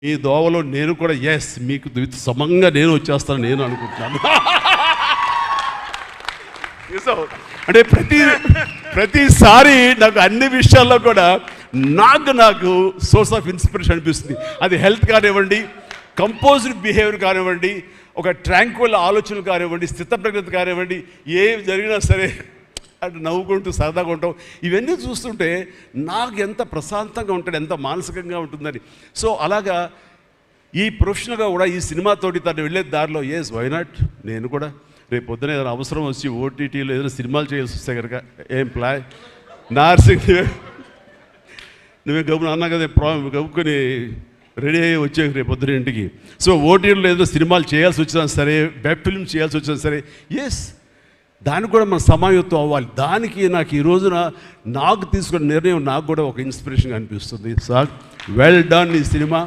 ఈ దోవలో నేను కూడా ఎస్ మీకు సమంగా నేను వచ్చేస్తాను నేను అనుకుంటున్నాను. అంటే ప్రతిసారి నాకు అన్ని విషయాల్లో కూడా నాకు సోర్స్ ఆఫ్ ఇన్స్పిరేషన్ అనిపిస్తుంది. అది హెల్త్ కానివ్వండి, కంపోజ్డ్ బిహేవియర్ కానివ్వండి, ఒక ట్రాంక్విల్ ఆలోచనలు కానివ్వండి, స్థితప్రజ్ఞత కానివ్వండి, ఏం జరిగినా సరే అటు నవ్వుకుంటూ సరదాగా ఉంటాం. ఇవన్నీ చూస్తుంటే నాకు ఎంత ప్రశాంతంగా ఉంటుంది, ఎంత మానసికంగా ఉంటుందని. సో అలాగా ఈ ప్రొఫెషనల్గా కూడా ఈ సినిమాతోటి తను వెళ్ళే దారిలో ఎస్ వై నాట్ నేను కూడా రేపు పొద్దున ఏదైనా అవసరం వచ్చి ఓటీటీలో ఏదైనా సినిమాలు చేయాల్సి వస్తే కనుక ఏం ప్లాయ్ నార్సింగ్ నువ్వే గబుని అన్నా కదా గబుకొని రెడీ అయ్యి వచ్చే రేపు పొద్దున ఇంటికి. సో ఓటీటీలో ఏదైనా సినిమాలు చేయాల్సి వచ్చినా సరే, వెబ్ ఫిల్మ్ చేయాల్సి వచ్చినా సరే, ఎస్ దానికి కూడా మనం సమాయత్తం అవ్వాలి. దానికి నాకు ఈ రోజున నాకు తీసుకున్న నిర్ణయం నాకు కూడా ఒక ఇన్స్పిరేషన్ అనిపిస్తుంది. సార్ వెల్ డన్ ఈ సినిమా.